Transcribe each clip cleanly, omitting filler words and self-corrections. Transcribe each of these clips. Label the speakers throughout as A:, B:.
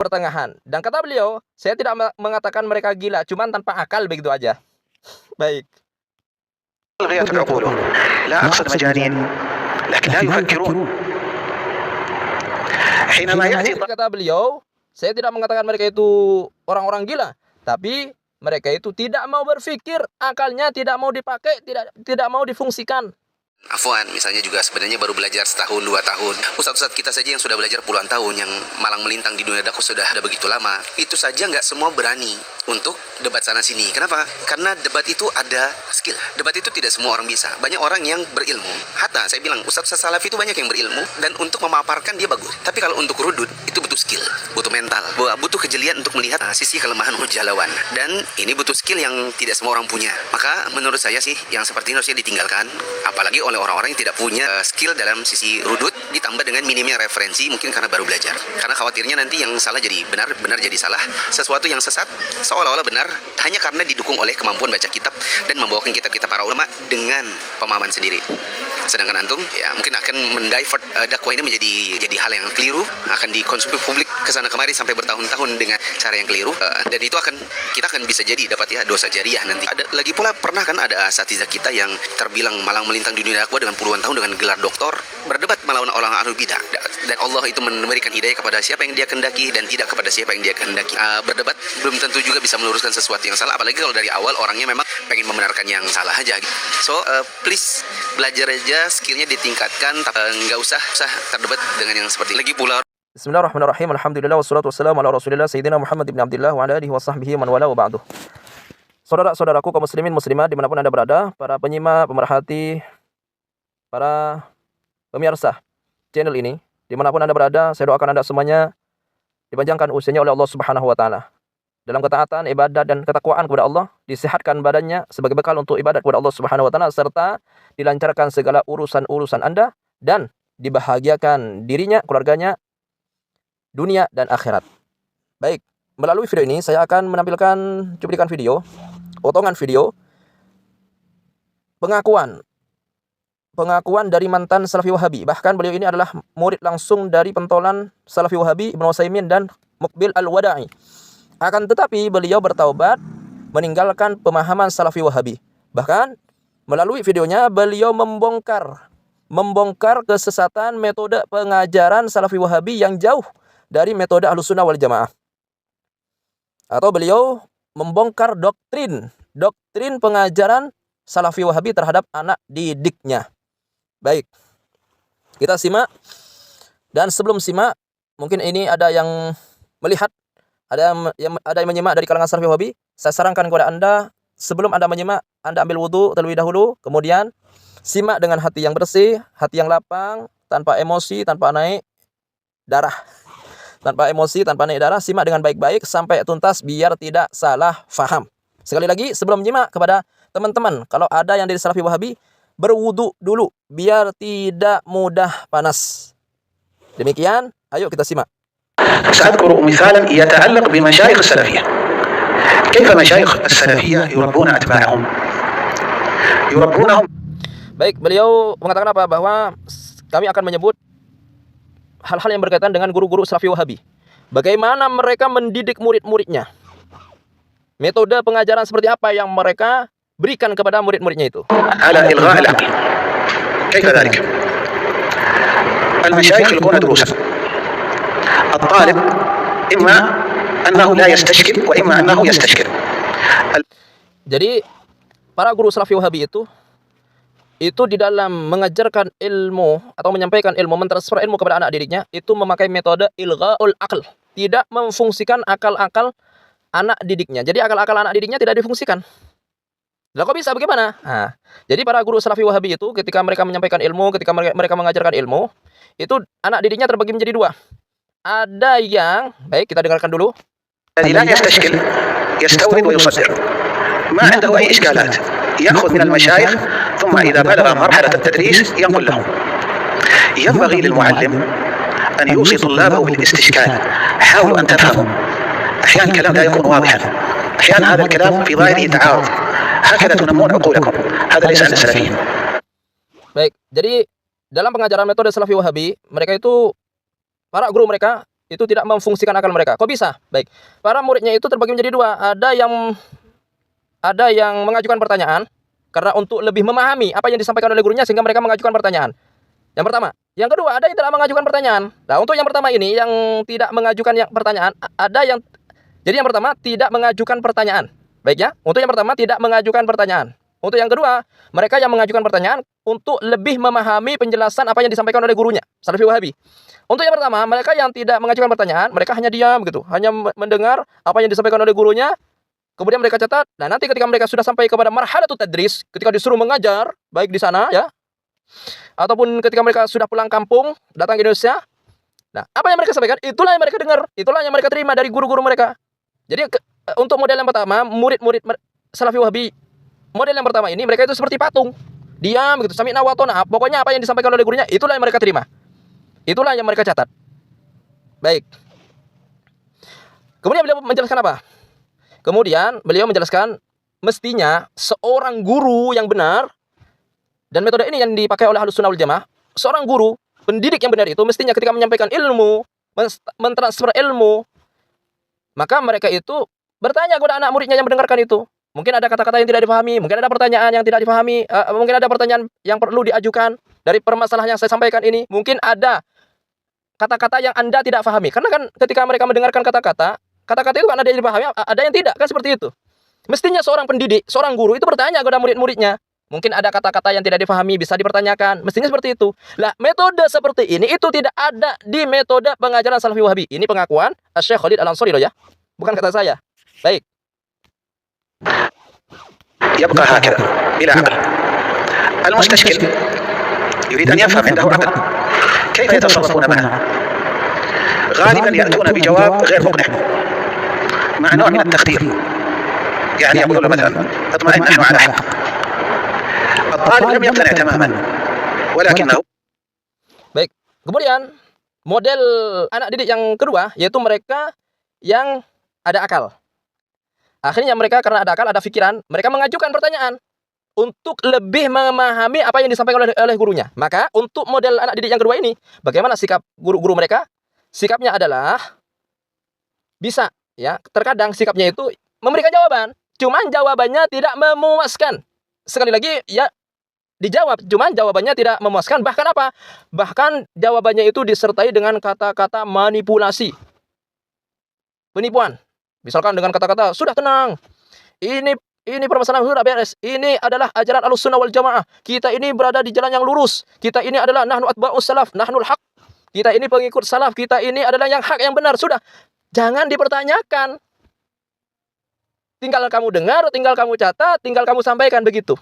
A: pertengahan. Dan kata beliau, saya tidak mengatakan mereka gila, cuman tanpa akal begitu aja. Baik.
B: لغيت عقولهم لا أقصد مجانين لكن لا يفكرون حينما يأتي
A: kata beliau, saya tidak mengatakan mereka itu orang-orang gila, tapi mereka itu tidak mau berpikir, akalnya tidak mau dipakai, tidak mau difungsikan.
C: Afwan, misalnya juga sebenarnya baru belajar setahun, 2 tahun. Ustadz-ustadz kita saja yang sudah belajar puluhan tahun, yang malang melintang di dunia dakwah sudah ada begitu lama, itu saja nggak semua berani untuk debat sana-sini. Kenapa? Karena debat itu ada skill. Debat itu tidak semua orang bisa. Banyak orang yang berilmu. Hatta saya bilang, ustadz-ustadz salafi itu banyak yang berilmu, dan untuk memaparkan dia bagus. Tapi kalau untuk rudud, itu butuh skill, butuh mental, butuh kejelian untuk melihat sisi kelemahan hujah lawan. Dan ini butuh skill yang tidak semua orang punya. Maka menurut saya sih, yang seperti ini harusnya ditinggalkan. Apalagi oleh orang-orang yang tidak punya skill dalam sisi rudud, ditambah dengan minimnya referensi, mungkin karena baru belajar. Karena khawatirnya nanti yang salah jadi benar, benar jadi salah. Sesuatu yang sesat seolah-olah benar hanya karena didukung oleh kemampuan baca kitab dan membawakan kitab-kitab para ulama dengan pemahaman sendiri. Sedangkan antum ya mungkin akan mendivert dakwah ini menjadi hal yang keliru, akan dikonsumsi publik kesana kemari sampai bertahun-tahun dengan cara yang keliru, dan itu kita akan bisa jadi dapat ya dosa jariah nanti. Ada lagi pula, pernah kan ada asatidzah kita yang terbilang malang melintang di dunia dakwah dengan puluhan tahun dengan gelar doktor, berdebat melawan orang ahlul bidah, dan Allah itu memberikan hidayah kepada siapa yang dia kehendaki dan tidak kepada siapa yang dia kehendaki. Berdebat belum tentu juga bisa meluruskan sesuatu yang salah, apalagi kalau dari awal orangnya memang pengen membenarkan yang salah aja. So please belajar aja, skillnya ditingkatkan, nggak usah terdebat dengan yang seperti lagi pula.
A: Bismillahirrahmanirrahim. Alhamdulillah wassalatu wassalamu ala Rasulillah Sayyidina Muhammad ibn Abdullah wa ala alihi wa sahbihi man wala wa ba'du. Saudara-saudaraku kaum muslimin muslimat dimanapun Anda berada, para penyimak, pemerhati, para pemirsa channel ini, dimanapun Anda berada, saya doakan Anda semuanya dipanjangkan usianya oleh Allah Subhanahu wa taala dalam ketaatan, ibadat dan ketakwaan kepada Allah, disehatkan badannya sebagai bekal untuk ibadat kepada Allah Subhanahu wa taala, serta dilancarkan segala urusan-urusan Anda dan dibahagiakan dirinya, keluarganya, dunia dan akhirat. Baik, melalui video ini saya akan menampilkan cuplikan video, potongan video pengakuan dari mantan Salafi Wahabi. Bahkan beliau ini adalah murid langsung dari pentolan Salafi Wahabi Ibnu Utsaimin dan Muqbil Al-Wada'i. Akan tetapi beliau bertaubat, meninggalkan pemahaman Salafi Wahabi. Bahkan melalui videonya beliau membongkar kesesatan metode pengajaran Salafi Wahabi yang jauh dari metode Ahlussunnah wal Jamaah. Atau beliau membongkar doktrin pengajaran Salafi Wahabi terhadap anak didiknya. Baik, kita simak. Dan sebelum simak, mungkin ini ada yang melihat, ada yang menyimak dari kalangan Salafi Wahabi. Saya sarankan kepada Anda, sebelum Anda menyimak, Anda ambil wudu terlebih dahulu, kemudian simak dengan hati yang bersih, hati yang lapang, tanpa emosi, tanpa naik darah. Tanpa emosi, tanpa naik darah, simak dengan baik-baik sampai tuntas biar tidak salah faham. Sekali lagi, sebelum menyimak, kepada teman-teman, kalau ada yang dari Salafi Wahabi, berwudu dulu biar tidak mudah panas. Demikian, ayo kita simak.
B: سأذكر مثالا يتعلق بمشايخ السلفية. كيف مشايخ السلفية يربون أتباعهم؟ يربونهم.
A: Baik, beliau mengatakan apa? Bahwa kami akan menyebut hal-hal yang berkaitan dengan guru-guru Salafi Wahabi. Bagaimana mereka mendidik murid-muridnya. Metode pengajaran seperti apa yang mereka berikan kepada murid-muridnya itu.
B: على إلغاء العقل. كيف ذلك؟ المشايخ يلقون دروسا. الطالب إما أنه لا يستشكل وإما أنه يستشكل.
A: Jadi para guru Salafi Wahabi itu di dalam mengajarkan ilmu atau menyampaikan ilmu, mentransfer ilmu kepada anak didiknya, itu memakai metode ilghaul aql, tidak memfungsikan akal-akal anak didiknya. Jadi akal-akal anak didiknya tidak difungsikan. Lah kok bisa bagaimana? Nah, jadi para guru Salafi Wahabi itu ketika mereka menyampaikan ilmu, ketika mereka mengajarkan ilmu, itu anak didiknya terbagi menjadi dua. Ada yang, baik kita dengarkan dulu.
B: الذي لا يستشكل يستورد ويصدر ما عنده أي إشكالات يأخذ من المشايخ ثم إذا بلغ مرحلة التدريس ينقل لهم. ينبغي للمعلم أن يوصي طلابه بالاستشكال. حاولوا أن تفهموا. أحيانا الكلام لا يكون واضحا، أحيانا هذا الكلام في ظاهره تعارض. هكذا تنمون عقولكم. هذا ليس عند السلفيين.
A: Baik, jadi dalam pengajaran metode Salafi Wahabi, mereka itu, para guru mereka itu tidak memfungsikan akal mereka. Kok bisa? Baik. Para muridnya itu terbagi menjadi dua. Ada yang mengajukan pertanyaan karena untuk lebih memahami apa yang disampaikan oleh gurunya sehingga mereka mengajukan pertanyaan. Yang pertama. Yang kedua, ada yang tidak mengajukan pertanyaan. Nah, untuk yang pertama ini yang tidak mengajukan pertanyaan, jadi yang pertama tidak mengajukan pertanyaan. Baik ya. Untuk yang pertama tidak mengajukan pertanyaan. Untuk yang kedua, mereka yang mengajukan pertanyaan untuk lebih memahami penjelasan apa yang disampaikan oleh gurunya, Salafi Wahabi. Untuk yang pertama, mereka yang tidak mengajukan pertanyaan, mereka hanya diam begitu, hanya mendengar apa yang disampaikan oleh gurunya, kemudian mereka catat. Nah, nanti ketika mereka sudah sampai kepada marhalatut tadris, ketika disuruh mengajar, baik di sana ya, ataupun ketika mereka sudah pulang kampung, datang ke Indonesia, nah, apa yang mereka sampaikan, itulah yang mereka dengar, itulah yang mereka terima dari guru-guru mereka. Jadi, untuk model yang pertama, murid-murid Salafi Wahabi, model yang pertama ini, mereka itu seperti patung. Diam begitu, sami'na wa ata'na. Pokoknya apa yang disampaikan oleh gurunya, itulah yang mereka terima. Itulah yang mereka catat. Baik. Kemudian beliau menjelaskan apa? Kemudian beliau menjelaskan, mestinya seorang guru yang benar, dan metode ini yang dipakai oleh Ahlus Sunnah wal Jamaah, seorang guru, pendidik yang benar itu, mestinya ketika menyampaikan ilmu, mentransfer ilmu, maka mereka itu bertanya kepada anak muridnya yang mendengarkan itu. Mungkin ada kata-kata yang tidak dipahami, mungkin ada pertanyaan yang tidak dipahami, mungkin ada pertanyaan yang perlu diajukan dari permasalahan yang saya sampaikan ini. Mungkin ada kata-kata yang Anda tidak pahami. Karena kan ketika mereka mendengarkan kata-kata itu kan ada yang dipahami, ada yang tidak, kan seperti itu. Mestinya seorang pendidik, seorang guru itu bertanya kepada murid-muridnya. Mungkin ada kata-kata yang tidak dipahami, bisa dipertanyakan. Mestinya seperti itu. Lah, metode seperti ini itu tidak ada di metode pengajaran Salafi Wahabi. Ini pengakuan Syekh Khalid Al-Ansari loh ya. Bukan kata saya. Baik.
B: يبقى هكذا بلا عقل. المستشكل يريد أن يفهم، عنده عقل. كيف يتصرفون معه؟ غالبا يأتون بجواب غير مقنع مع نوع من التخدير. يعني يقول مثلا اطمئن نحن على حق. الطالب لم يقتنع تماما ولكنه.
A: Baik. Kemudian model anak didik yang kedua yaitu mereka yang ada akal. Akhirnya mereka karena ada akal, ada pikiran, mereka mengajukan pertanyaan untuk lebih memahami apa yang disampaikan oleh gurunya. Maka untuk model anak didik yang kedua ini, bagaimana sikap guru-guru mereka? Sikapnya adalah bisa ya, terkadang sikapnya itu memberikan jawaban, cuman jawabannya tidak memuaskan. Sekali lagi ya, dijawab, cuman jawabannya tidak memuaskan. Bahkan apa? Bahkan jawabannya itu disertai dengan kata-kata manipulasi, penipuan. Misalkan dengan kata-kata, sudah tenang, ini permasalahan sudah beres, ini adalah ajaran Ahlus Sunnah wal Jamaah, kita ini berada di jalan yang lurus, kita ini adalah nahnu atba'us salaf, nahnul haq, kita ini pengikut salaf, kita ini adalah yang hak, yang benar. Sudah, jangan dipertanyakan, tinggal kamu dengar, tinggal kamu catat, tinggal kamu sampaikan, begitu.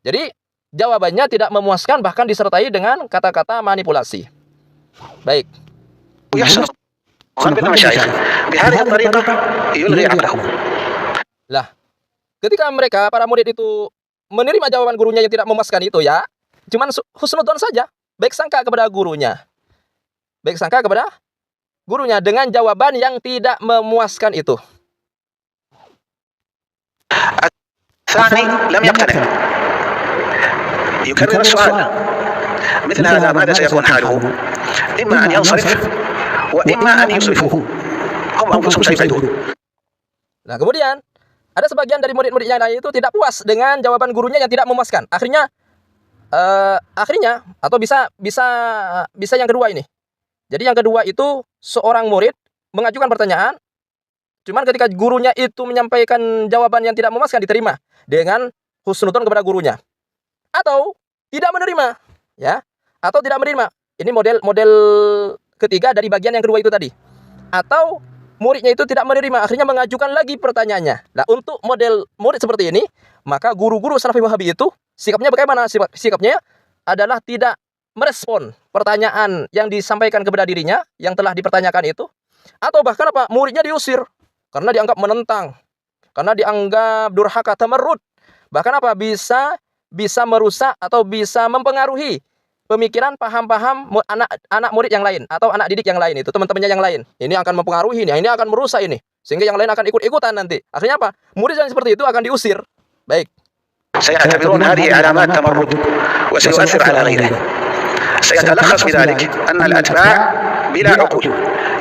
A: Jadi jawabannya tidak memuaskan, bahkan disertai dengan kata-kata manipulasi. Baik. Lah, ketika mereka, para murid itu menerima jawaban gurunya yang tidak memuaskan itu ya, cuman husnudzon saja, baik sangka kepada gurunya. Baik sangka kepada gurunya dengan jawaban yang tidak memuaskan itu.
B: الثاني لم يقتنع يكرر السؤال. مثل هذا ماذا سيكون حاله؟ إما أن ينصرف وإما أن يصرفوه. هم أنفسهم سيفعلون.
A: Nah, kemudian ada sebagian dari murid-murid yang lain itu tidak puas dengan jawaban gurunya yang tidak memuaskan. Akhirnya atau bisa yang kedua ini. Jadi yang kedua itu seorang murid mengajukan pertanyaan, cuman ketika gurunya itu menyampaikan jawaban yang tidak memuaskan, diterima dengan husnudzon kepada gurunya. Atau tidak menerima, ya. Atau tidak menerima. Ini model ketiga dari bagian yang kedua itu tadi. Atau muridnya itu tidak menerima, akhirnya mengajukan lagi pertanyaannya. Nah, untuk model murid seperti ini, maka guru-guru Salafi Wahabi itu sikapnya bagaimana? Sikapnya adalah tidak merespon pertanyaan yang disampaikan kepada dirinya yang telah dipertanyakan itu, atau bahkan apa? Muridnya diusir karena dianggap menentang, karena dianggap durhaka, tamarrud. Bahkan apa? Bisa merusak atau bisa mempengaruhi pemikiran, paham-paham anak murid yang lain atau anak didik yang lain itu, teman-temannya yang lain. Ini akan mempengaruhi ini akan merusak ini, sehingga yang lain akan ikut-ikutan nanti. Akhirnya apa? Murid yang seperti itu akan diusir. Baik.
B: سيعتبرون هذه علامات تمرد وسيؤثر على غيره. سيتلخص بذلك أن الأتباع بلا عقول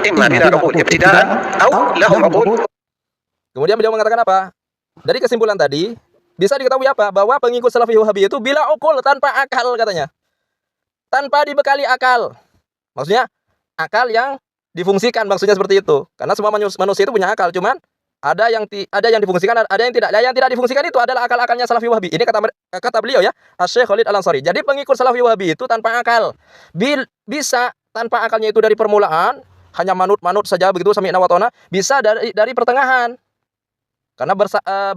B: إما بلا عقول ابتداء أو لهم عقول.
A: Kemudian beliau mengatakan apa? Dari kesimpulan tadi bisa diketahui apa? Bahwa pengikut Salafi Wahabi itu bila ukul, tanpa akal katanya. Tanpa dibekali akal. Maksudnya akal yang difungsikan, maksudnya seperti itu. Karena semua manusia itu punya akal, cuman ada yang difungsikan, ada yang tidak. Yang tidak difungsikan itu adalah akal-akalnya Salafi Wahabi. Ini kata beliau ya, Syekh Khalid Al-Ansari. Jadi pengikut Salafi Wahabi itu tanpa akal. Bisa tanpa akalnya itu dari permulaan, hanya manut-manut saja begitu sami'na wa ta'na, bisa dari pertengahan. Karena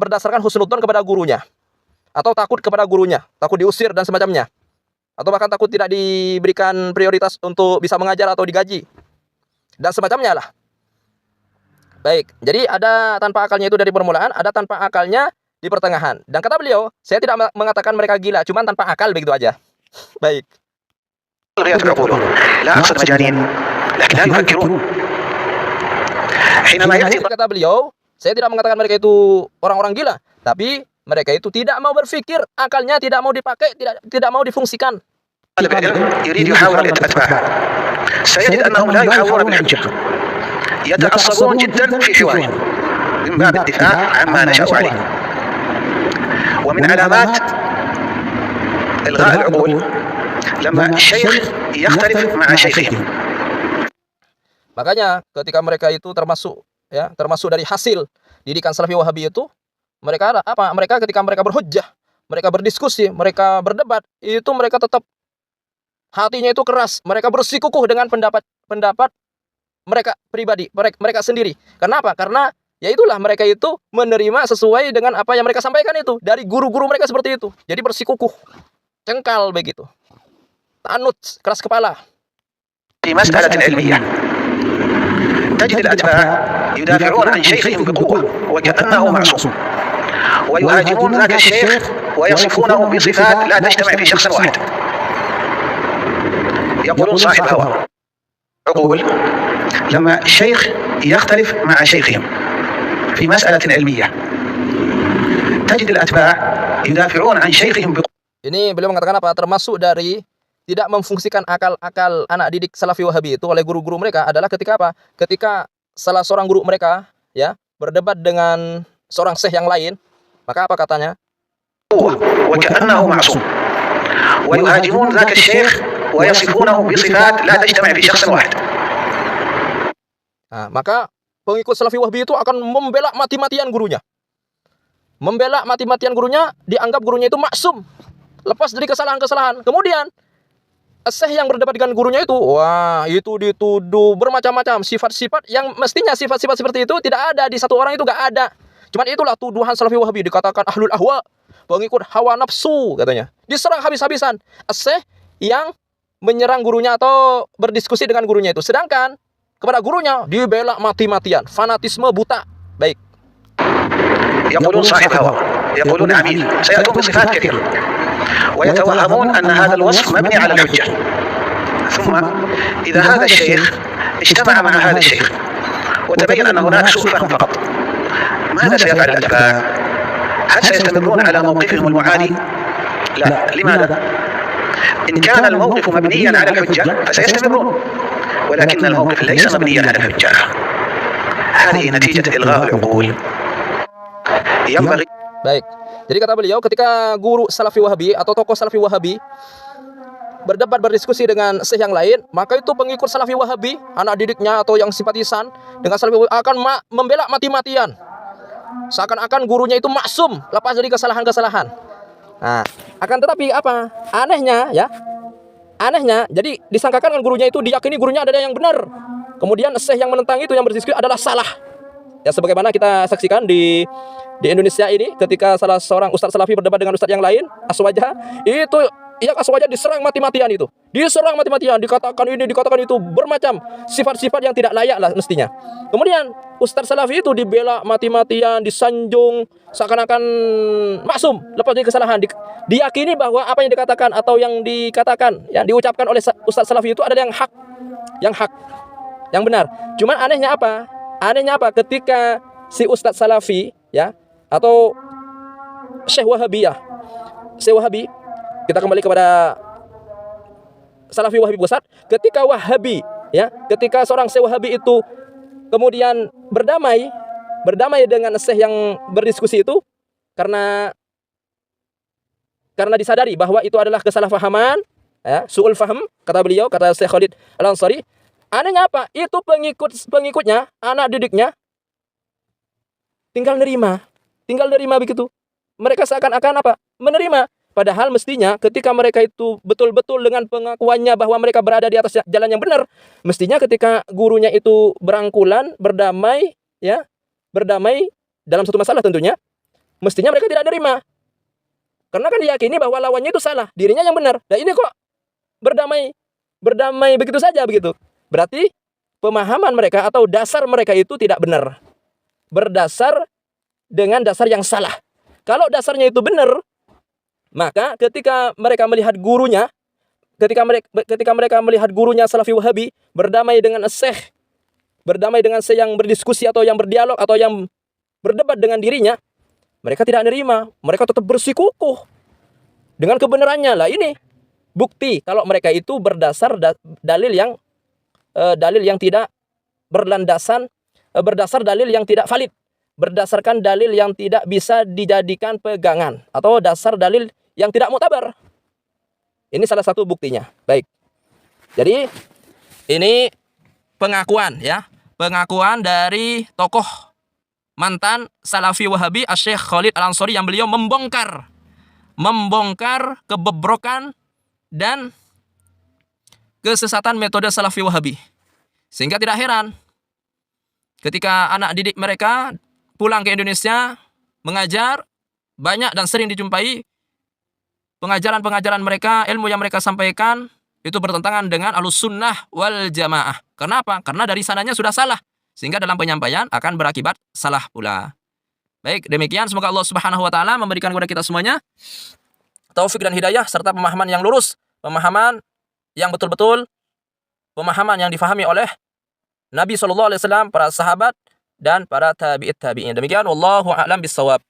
A: berdasarkan husnudzon kepada gurunya, atau takut kepada gurunya, takut diusir dan semacamnya, atau bahkan takut tidak diberikan prioritas untuk bisa mengajar atau digaji dan semacamnya lah. Baik, jadi ada tanpa akalnya itu dari permulaan, ada tanpa akalnya di pertengahan. Dan kata beliau, saya tidak mengatakan mereka gila, cuman tanpa akal begitu aja. Baik.
B: ألغيت عقولهم، لا أقصد مجانين لكن لا يفكرون. حينما يأتي
A: Kata beliau, saya tidak mengatakan mereka itu orang-orang gila, tapi mereka itu tidak mau berpikir, akalnya tidak mau dipakai, tidak mau difungsikan.
B: طالب العلم يريد يحاور الأتباع سيجد أنهم لا يحاورون بالحجة، يتعصبون جدا في حوارهم من باب الدفاع عما نشأوا عليه. ومن علامات إلغاء العقول لما الشيخ يختلف مع شيخهم.
A: Makanya ketika mereka itu termasuk dari hasil didikan Salafi Wahabi itu, mereka apa? Mereka ketika mereka berhujjah, mereka berdiskusi, mereka berdebat, itu mereka tetap hatinya itu keras, mereka bersikukuh dengan pendapat mereka pribadi, mereka sendiri. Kenapa? Karena ya itulah, mereka itu menerima sesuai dengan apa yang mereka sampaikan itu dari guru-guru mereka seperti itu. Jadi bersikukuh, cengkal begitu, tanut, keras kepala.
B: في مسألة علمية تجد الأتباع يدافعون عن شيخهم بقوة وكأنه معصوم، ويهاجمون ذاك الشيخ ويصفونه بصفات لا تجتمع في شخص واحد. يقولون صاحب هوى عقول لما الشيخ يختلف مع شيخهم في مسألة علمية تجد الأتباع يدافعون عن شيخهم بقوة.
A: Ini beliau mengatakan apa? Termasuk dari tidak memfungsikan akal-akal anak didik Salafi Wahabi itu oleh guru-guru mereka adalah ketika apa? Ketika salah seorang guru mereka ya berdebat dengan seorang syekh yang lain, maka apa katanya?
B: وكأنه معصوم ويهاجمون ذاك الشيخ ويصفونه بصفات لا تجتمع في شخص واحد.
A: Nah, maka pengikut Salafi Wahabi itu akan membela mati-matian gurunya. Membela mati-matian gurunya, dianggap gurunya itu maksum, lepas dari kesalahan-kesalahan. Kemudian syekh yang berdebat dengan gurunya itu, wah, itu dituduh bermacam-macam sifat-sifat yang mestinya sifat-sifat seperti itu tidak ada di satu orang, itu gak ada. Cuman itulah tuduhan Salafi Wahabi, dikatakan ahlul ahwa, pengikut hawa nafsu katanya. Diserang habis-habisan syekh yang menyerang gurunya atau berdiskusi dengan gurunya itu. Sedangkan kepada gurunya dibela mati-matian, fanatisme buta. Baik.
B: يقولون صاحب هوى، يقولون عميل، سيأتون بصفات كثيرة ويتوهمون أن هذا الوصف مبني على الحجة. ثم إذا هذا الشيخ اجتمع مع هذا الشيخ وتبين أن هناك سوء فهم فقط، ماذا سيفعل الأتباع؟ هل سيستمرون على موقفهم المعادي؟ لا. لماذا؟ إن كان الموقف مبنيا على الحجة فسيستمرون، ولكن الموقف ليس مبنيا على الحجة. هذه نتيجة إلغاء العقول. ينبغي.
A: Baik. Jadi kata beliau, ketika guru Salafi Wahabi atau tokoh Salafi Wahabi berdebat berdiskusi dengan syekh yang lain, maka itu pengikut Salafi Wahabi, anak didiknya atau yang simpatisan dengan Salafi Wahabi akan membela mati-matian. Seakan-akan gurunya itu maksum, lepas dari kesalahan-kesalahan. Nah, akan tetapi apa? Anehnya, jadi disangkakan dengan gurunya itu, diyakini gurunya ada yang benar. Kemudian syekh yang menentang itu, yang berdiskusi adalah salah. Ya, sebagaimana kita saksikan di Indonesia ini, ketika salah seorang ustadz Salafi berdebat dengan ustadz yang lain, Aswajah, itu yang Aswajah diserang mati-matian itu. Diserang mati-matian, dikatakan ini, dikatakan itu, bermacam sifat-sifat yang tidak layak lah mestinya. Kemudian ustadz Salafi itu dibela mati-matian, disanjung, seakan-akan maksum, lepas dari kesalahan. Diyakini bahwa apa yang dikatakan atau yang dikatakan, yang diucapkan oleh ustadz Salafi itu adalah yang hak, yang benar. Cuman anehnya apa? Ketika si ustadz Salafi ya, atau Syekh Wahabiyah, Syekh Wahabi, kita kembali kepada Salafi Wahabi pusat, ketika Wahabi Ya, ketika seorang Syekh Wahabi itu kemudian berdamai dengan Syekh yang berdiskusi itu karena disadari bahwa itu adalah kesalahpahaman, ya, su'ul faham, kata beliau, kata Syekh Khalid Al-Ansari. Anehnya apa? Itu pengikutnya, anak didiknya tinggal nerima begitu. Mereka seakan-akan apa? Menerima. Padahal mestinya ketika mereka itu betul-betul dengan pengakuannya bahwa mereka berada di atas jalan yang benar, mestinya ketika gurunya itu berangkulan, berdamai, ya, berdamai dalam satu masalah tentunya, mestinya mereka tidak nerima. Karena kan diyakini bahwa lawannya itu salah, dirinya yang benar. Nah ini kok berdamai begitu saja begitu. Berarti pemahaman mereka atau dasar mereka itu tidak benar. Berdasar dengan dasar yang salah. Kalau dasarnya itu benar, maka ketika mereka melihat gurunya, ketika mereka melihat gurunya Salafi Wahabi berdamai dengan Syekh, berdamai dengan Syekh yang berdiskusi atau yang berdialog atau yang berdebat dengan dirinya, mereka tidak nerima, mereka tetap bersikukuh dengan kebenarannya. Lah ini bukti kalau mereka itu berdasar dalil yang tidak berlandasan, berdasar dalil yang tidak valid, berdasarkan dalil yang tidak bisa dijadikan pegangan atau dasar dalil yang tidak muktabar. Ini salah satu buktinya. Baik. Jadi ini pengakuan, ya, pengakuan dari tokoh mantan Salafi Wahabi Syekh Khalid Al-Ansari yang beliau membongkar kebobrokan dan kesesatan metode Salafi Wahabi. Sehingga tidak heran ketika anak didik mereka pulang ke Indonesia mengajar, banyak dan sering dijumpai pengajaran-pengajaran mereka, ilmu yang mereka sampaikan itu bertentangan dengan Ahlussunnah wal Jamaah. Kenapa? Karena dari sananya sudah salah, sehingga dalam penyampaian akan berakibat salah pula. Baik, demikian, semoga Allah Subhanahu wa taala memberikan kepada kita semuanya taufik dan hidayah serta pemahaman yang lurus, pemahaman yang betul-betul, pemahaman yang difahami oleh Nabi SAW, para sahabat dan para tabi'in. Demikian, wallahu a'lam bissawab.